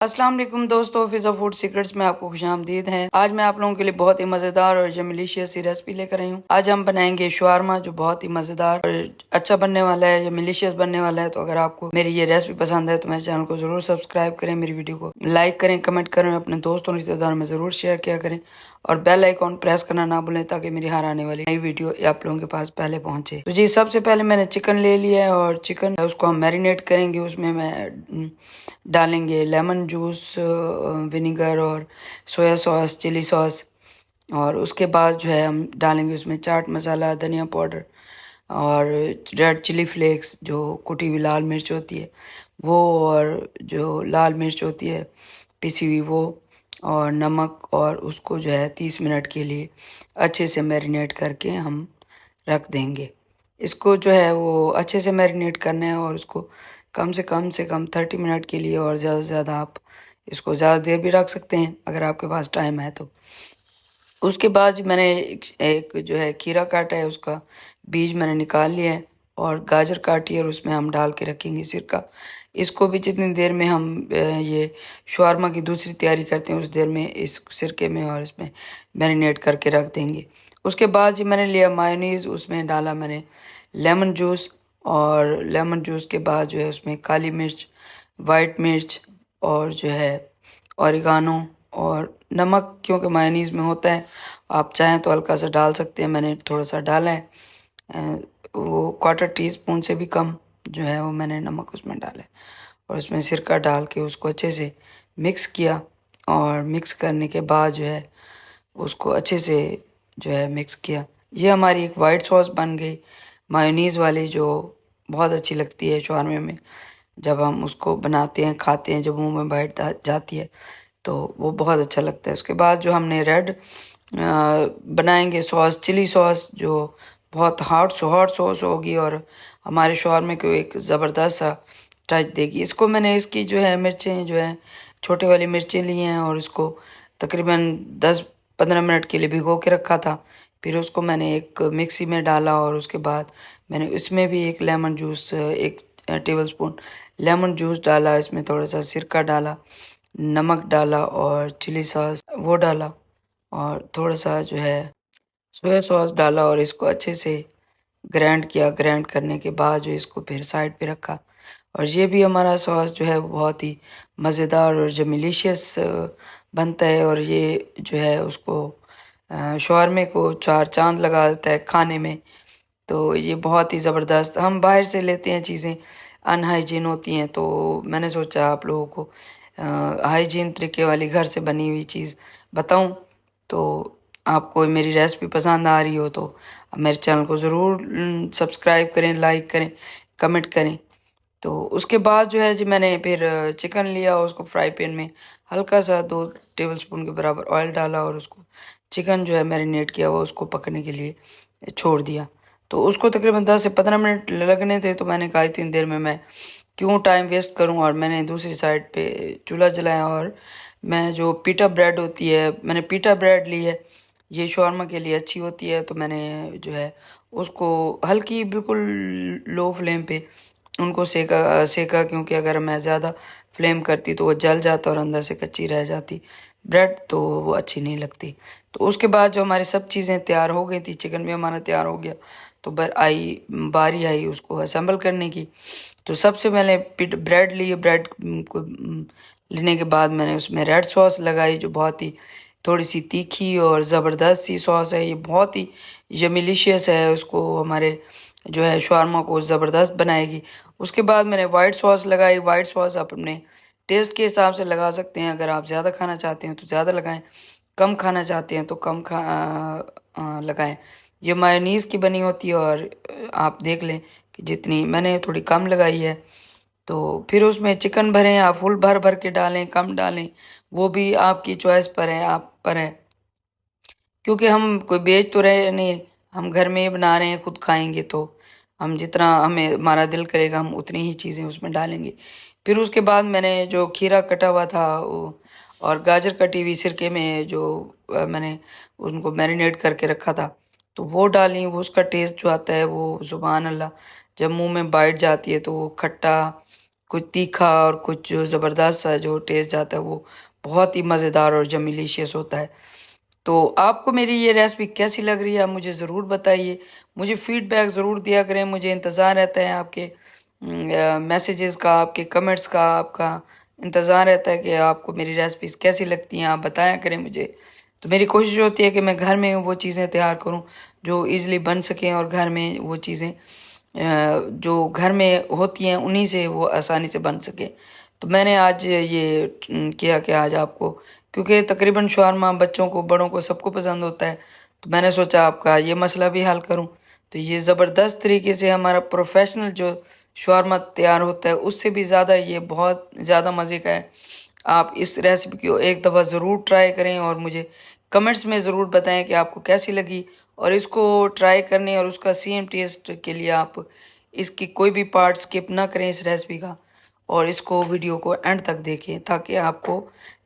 अस्सलाम वालेकुम दोस्तों, फिज़ा फूड सीक्रेट्स में आपको खुशामदीद है। आज मैं आप लोगों के लिए बहुत ही मज़ेदार और जमिलिशियस सी रेसिपी लेकर आई हूँ। आज हम बनाएंगे शवारमा, जो बहुत ही मज़ेदार और अच्छा बनने वाला है, जमिलिशियस बनने वाला है। तो अगर आपको मेरी ये रेसिपी पसंद है तो मेरे चैनल को ज़रूर सब्सक्राइब करें, मेरी वीडियो को लाइक करें, कमेंट करें, अपने दोस्तों रिश्तेदारों में ज़रूर शेयर किया करें और बेल आइकॉन प्रेस करना ना भूलें ताकि मेरी हर आने वाली नई वीडियो आप लोगों के पास पहले पहुंचे। तो जी, सबसे पहले मैंने चिकन ले लिया है और चिकन उसको हम मैरिनेट करेंगे। उसमें मैं डालेंगे लेमन जूस, विनेगर और सोया सॉस, चिली सॉस। और उसके बाद जो है हम डालेंगे उसमें चाट मसाला, धनिया पाउडर और रेड चिली फ्लेक्स, जो कुटी हुई लाल मिर्च होती है वो, और जो लाल मिर्च होती है पिसी हुई वो, और नमक। और उसको जो है 30 मिनट के लिए अच्छे से मैरिनेट करके हम रख देंगे। इसको जो है वो अच्छे से मैरिनेट करना है और उसको कम से कम 30 मिनट के लिए, और ज़्यादा से ज़्यादा आप इसको ज़्यादा देर भी रख सकते हैं अगर आपके पास टाइम है तो। उसके बाद मैंने एक जो है खीरा काटा है, उसका बीज मैंने निकाल लिया है, और गाजर काटी है और उसमें हम डाल के रखेंगे सिरका। इसको भी जितनी देर में हम ये शवारमा की दूसरी तैयारी करते हैं उस देर में इस सिरके में और इसमें मैरिनेट करके रख देंगे। उसके बाद जी मैंने लिया मायोनीज़, उसमें डाला मैंने लेमन जूस, और लेमन जूस के बाद जो है उसमें काली मिर्च, वाइट मिर्च और जो है ऑरिगानो और नमक, क्योंकि मायोनीज़ में होता है। आप चाहें तो हल्का सा डाल सकते हैं, मैंने थोड़ा सा डाला है। वो क्वार्टर टी स्पून से भी कम जो है वो मैंने नमक उसमें डाला है, और उसमें सिरका डाल के उसको अच्छे से मिक्स किया। और मिक्स करने के बाद जो है उसको अच्छे से जो है मिक्स किया। ये हमारी एक वाइट सॉस बन गई मायोनीज़ वाली, जो बहुत अच्छी लगती है शवारमे में। जब हम उसको बनाते हैं, खाते हैं, जब मुंह में बैठ जाती है तो वो बहुत अच्छा लगता है। उसके बाद जो हमने रेड बनाएंगे सॉस, चिली सॉस, जो बहुत हॉट सॉस होगी और हमारे शवारमे को एक ज़बरदस्त सा टच देगी। इसको मैंने इसकी जो है मिर्चें जो है छोटे वाली मिर्चें ली हैं और इसको तकरीबन 10-15 मिनट के लिए भिगो के रखा था। फिर उसको मैंने एक मिक्सी में डाला और उसके बाद मैंने इसमें भी एक lemon juice, 1 tablespoon lemon juice डाला। इसमें थोड़ा सा सिरका डाला, नमक डाला और चिली सॉस वो डाला, और थोड़ा सा जो है सोया सॉस डाला, और इसको अच्छे से ग्राइंड किया। ग्राइंड करने के बाद जो इसको फिर साइड पे रखा। और ये भी हमारा सॉस जो है वो बहुत ही मज़ेदार और जो मिलीशियस बनता है, और ये जो है उसको शवारमे को 4 चाँद लगा देता है खाने में। तो ये बहुत ही ज़बरदस्त, हम बाहर से लेते हैं चीज़ें अनहाइजीन होती हैं, तो मैंने सोचा आप लोगों को हाइजीन तरीके वाली घर से बनी हुई चीज़ बताऊं। तो आपको मेरी रेसिपी पसंद आ रही हो तो मेरे चैनल को ज़रूर सब्सक्राइब करें, लाइक करें, कमेंट करें। तो उसके बाद जो है जी मैंने फिर चिकन लिया, उसको फ्राई पैन में हल्का सा 2 टेबलस्पून के बराबर ऑयल डाला, और उसको चिकन जो है मैरिनेट किया हुआ उसको पकने के लिए छोड़ दिया। तो उसको तकरीबन 10 से 15 मिनट लगने थे, तो मैंने कहा इतनी देर में मैं क्यों टाइम वेस्ट करूं, और मैंने दूसरी साइड पे चूल्हा जलाया। और मैं जो पीटा ब्रेड होती है, मैंने पीटा ब्रेड ली है, ये शॉर्मा के लिए अच्छी होती है। तो मैंने जो है उसको हल्की बिल्कुल लो फ्लेम पे उनको सेका, क्योंकि अगर मैं ज़्यादा फ्लेम करती तो वो जल जाता और अंदर से कच्ची रह जाती ब्रेड, तो वो अच्छी नहीं लगती। तो उसके बाद जो हमारी सब चीज़ें तैयार हो गई थी, चिकन भी हमारा तैयार हो गया, तो बारी आई उसको असेंबल करने की। तो सबसे पहले ब्रेड ली, ब्रेड को लेने के बाद मैंने उसमें रेड सॉस लगाई, जो बहुत ही थोड़ी सी तीखी और ज़बरदस्त सी सॉस है। ये बहुत ही यमिलिशियस है, उसको हमारे जो है शवारमा को ज़बरदस्त बनाएगी। उसके बाद मैंने वाइट सॉस लगाई। वाइट सॉस आप अपने टेस्ट के हिसाब से लगा सकते हैं, अगर आप ज़्यादा खाना चाहते हैं तो ज़्यादा लगाएं, कम खाना चाहते हैं तो कम लगाएं। ये मायोनीज़ की बनी होती है, और आप देख लें कि जितनी मैंने थोड़ी कम लगाई है। तो फिर उसमें चिकन भरें, आप फुल भर भर के डालें, कम डालें, वो भी आपकी चॉइस पर है, आप पर है। क्योंकि हम कोई बेच तो रहे नहीं, हम घर में ही बना रहे हैं, खुद खाएंगे, तो हम जितना हमें हमारा दिल करेगा हम उतनी ही चीज़ें उसमें डालेंगे। फिर उसके बाद मैंने जो खीरा कटा हुआ था वो, और गाजर कटी हुई सिरके में जो मैंने उनको मैरिनेट करके रखा था, तो वो डाली। वो उसका टेस्ट जो आता है वो सुभान अल्लाह, जब मुंह में बाइट जाती है तो वो खट्टा कुछ तीखा और कुछ जो ज़बरदस्त सा जो टेस्ट आता है वो बहुत ही मज़ेदार और जमिलीशियस होता है। तो आपको मेरी ये रेसिपी कैसी लग रही है आप मुझे ज़रूर बताइए। मुझे फ़ीडबैक ज़रूर दिया करें, मुझे इंतज़ार रहता है आपके मैसेजेस का, आपके कमेंट्स का, आपका इंतज़ार रहता है कि आपको मेरी रेसिपीज़ कैसी लगती हैं, आप बताया करें मुझे। तो मेरी कोशिश होती है कि मैं घर में वो चीज़ें तैयार करूँ जो ईज़िली बन सकें और घर में वो चीज़ें जो घर में होती हैं उन्हीं से वो आसानी से बन सके। तो मैंने आज ये किया कि आज आपको क्योंकि तकरीबन शवारमा बच्चों को, बड़ों को सबको पसंद होता है, तो मैंने सोचा आपका ये मसला भी हल करूँ। तो ये ज़बरदस्त तरीके से हमारा प्रोफ़ेशनल जो शवारमा तैयार होता है, उससे भी ज़्यादा ये बहुत ज़्यादा मज़े का है। आप इस रेसिपी को एक दफ़ा ज़रूर ट्राई करें और मुझे कमेंट्स में ज़रूर बताएँ कि आपको कैसी लगी और इसको ट्राई करने और उसका सेम टेस्ट के लिए आप इसकी कोई भी पार्ट स्किप ना करें इस रेसिपी का और इसको वीडियो को एंड तक देखें ताकि आपको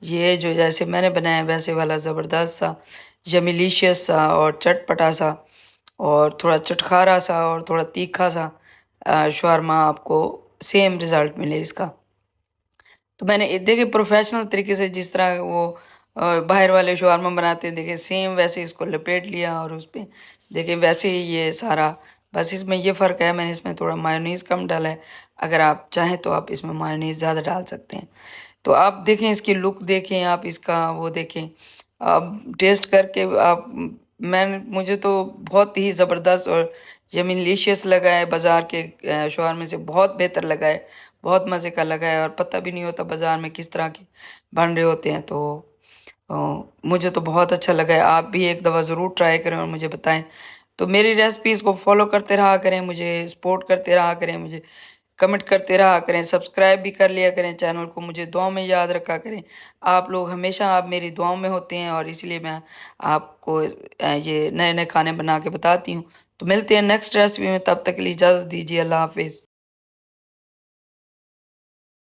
ये जो जैसे मैंने बनाया वैसे वाला ज़बरदस्त सा यमीलिशियस सा और चटपटा सा और थोड़ा चटखारा सा और थोड़ा तीखा सा शवारमा आपको सेम रिज़ल्ट मिले इसका। तो मैंने देखिए प्रोफेशनल तरीके से जिस तरह वो बाहर वाले शवारमा बनाते हैं देखिए सेम वैसे इसको लपेट लिया और उस पे देखिए वैसे ही ये सारा बस इसमें ये फ़र्क है मैंने इसमें थोड़ा मायोनीज़ कम डाला है। अगर आप चाहें तो आप इसमें मायोनीज़ ज़्यादा डाल सकते हैं। तो आप देखें इसकी लुक देखें, आप इसका वो देखें, आप टेस्ट करके आप मुझे तो बहुत ही ज़बरदस्त और यमीलिशियस लगा है बाज़ार के शवारमे से बहुत बेहतर लगा है, बहुत मज़े का लगा है और पता भी नहीं होता बाज़ार में किस तरह के बन रहे होते हैं। तो अ, मुझे तो बहुत अच्छा लगा है, आप भी एक दफ़ा ज़रूर ट्राई करें और मुझे बताएँ। तो मेरी रेसिपीज़ को फ़ॉलो करते रहा करें, मुझे सपोर्ट करते रहा करें, मुझे कमेंट करते रहा करें, सब्सक्राइब भी कर लिया करें चैनल को, मुझे दुआओं में याद रखा करें। आप लोग हमेशा आप मेरी दुआओं में होते हैं और इसलिए मैं आपको ये नए-नए खाने बना के बताती हूँ। तो मिलते हैं नेक्स्ट रेसिपी में, तब तक के लिए इजाज़त दीजिए। अल्लाह हाफ़िज़।